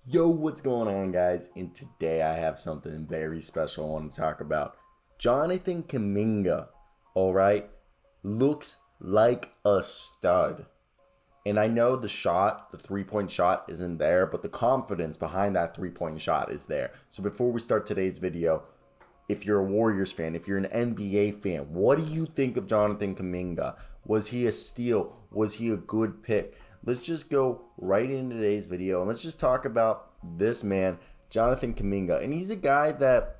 Yo, what's going on, guys? And today I have something very special I want to talk about. Jonathan Kuminga, all right, looks like a stud. And I know the shot, the three-point shot isn't there, but the confidence behind that three-point shot is there. So before we start today's video, if you're a Warriors fan, if you're an NBA fan, what do you think of Jonathan Kuminga? Was he a steal? Was he a good pick? Let's just go right into today's video and let's just talk about this man, Jonathan Kuminga. And he's a guy that,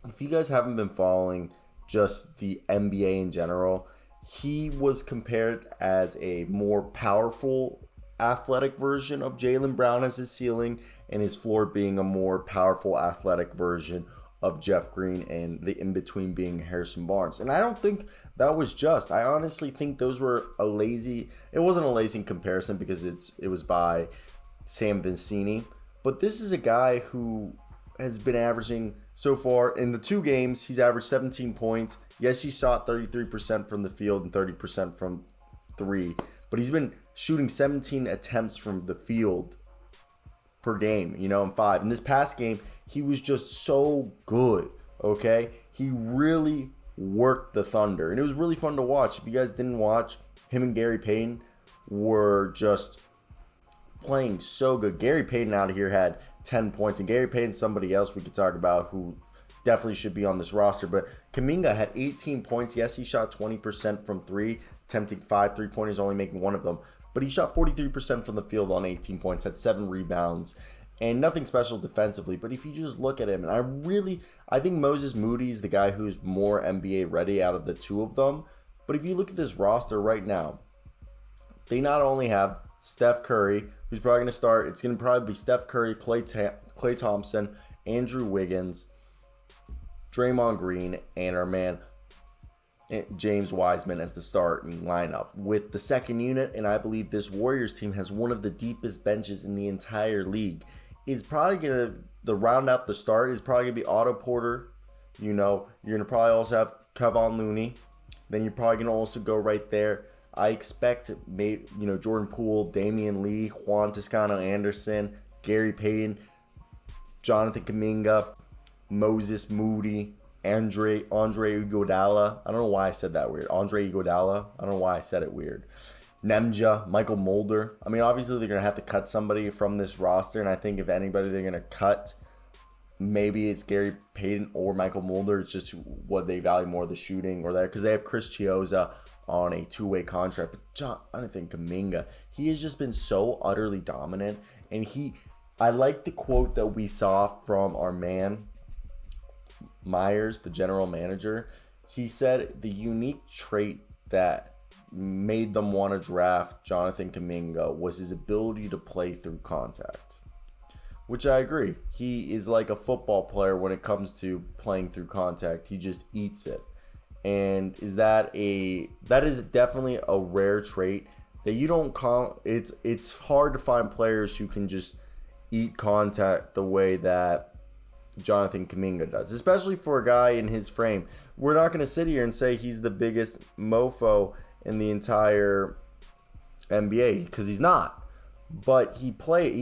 if you guys haven't been following just the NBA in general, he was compared as a more powerful, athletic version of Jaylen Brown as his ceiling, and his floor being a more powerful, athletic version of Jeff Green, and the in-between being Harrison Barnes. And I don't think that was just. I honestly think those were it wasn't a lazy comparison because it was by Sam Vincini. But this is a guy who has been averaging so far in the two games, he's averaged 17 points. Yes, he shot 33% from the field and 30% from three, but he's been shooting 17 attempts from the field per game, in five. In this past game, he was just so good, okay? He really worked the Thunder, and it was really fun to watch. If you guys didn't watch, him and Gary Payton were just playing so good. Gary Payton out of here had 10 points, and Gary Payton's somebody else we could talk about who definitely should be on this roster. But Kuminga had 18 points. Yes, he shot 20% from three, attempting 5 3-pointers, only making one of them. But he shot 43% from the field on 18 points, had 7 rebounds, and nothing special defensively. But if you just look at him, and I think Moses Moody's the guy who's more NBA ready out of the two of them. But if you look at this roster right now, they not only have Steph Curry, who's probably going to start. It's going to probably be Steph Curry, Klay Thompson, Andrew Wiggins, Draymond Green, and our man James Wiseman as the starting lineup with the second unit. And I believe this Warriors team has one of the deepest benches in the entire league. It's probably going to round out the start is probably going to be Otto Porter. You're going to probably also have Kevon Looney. Then you're probably going to also go right there. I expect Jordan Poole, Damian Lee, Juan Toscano Anderson, Gary Payton, Jonathan Kuminga, Moses Moody, Andre Iguodala. I don't know why I said that weird. Andre Iguodala. I don't know why I said it weird. Nemja, Michael Mulder. I mean, obviously they're going to have to cut somebody from this roster, and I think if anybody they're going to cut, maybe it's Gary Payton or Michael Mulder. It's just what they value more, the shooting or that, because they have Chris Chiozza on a two-way contract. But I don't think Kuminga, he has just been so utterly dominant. And I like the quote that we saw from our man Myers, the general manager. He said the unique trait that made them want to draft Jonathan Kuminga was his ability to play through contact, which I agree. He is like a football player when it comes to playing through contact. He just eats it. And that is definitely a rare trait that you don't it's hard to find players who can just eat contact the way that Jonathan Kuminga does, especially for a guy in his frame. We're not going to sit here and say he's the biggest mofo in the entire NBA, because he's not. But he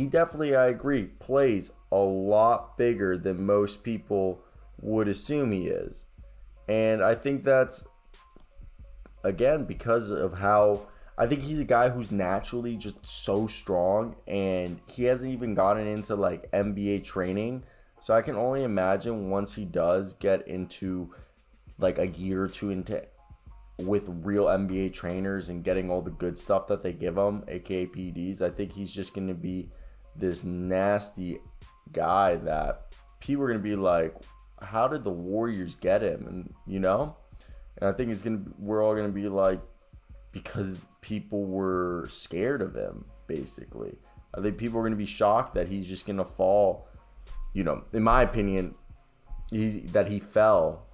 definitely, I agree, plays a lot bigger than most people would assume he is. And I think that's, again, because of how I think he's a guy who's naturally just so strong, and he hasn't even gotten into like NBA training. So I can only imagine once he does get into like a year or two into with real NBA trainers and getting all the good stuff that they give him, aka PEDs, I think he's just going to be this nasty guy that people are going to be like, how did the Warriors get him? And I think we're all gonna be like, because people were scared of him, basically. I think people are gonna be shocked that he's just gonna fall. In my opinion, that he fell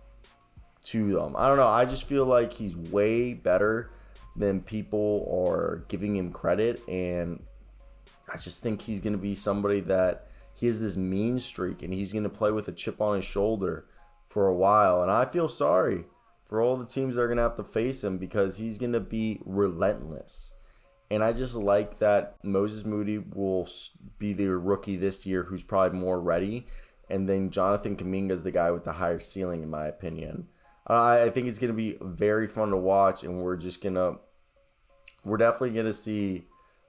to them. I don't know. I just feel like he's way better than people are giving him credit, and I just think he's gonna be somebody that he has this mean streak, and he's going to play with a chip on his shoulder for a while. And I feel sorry for all the teams that are going to have to face him, because he's going to be relentless. And I just like that Moses Moody will be the rookie this year who's probably more ready. And then Jonathan Kuminga is the guy with the higher ceiling, in my opinion. I think it's going to be very fun to watch, and we're definitely going to see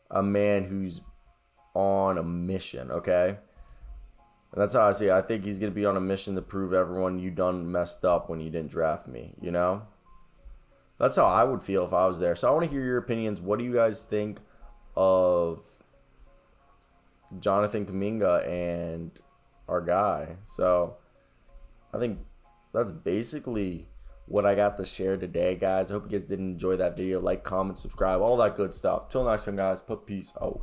a man who's on a mission, okay? And that's how I see it. I think he's going to be on a mission to prove everyone you done messed up when you didn't draft me, you know? That's how I would feel if I was there. So I want to hear your opinions. What do you guys think of Jonathan Kuminga and our guy? So I think that's basically what I got to share today, guys. I hope you guys did enjoy that video. Like, comment, subscribe, all that good stuff. Till next time, guys. Peace out.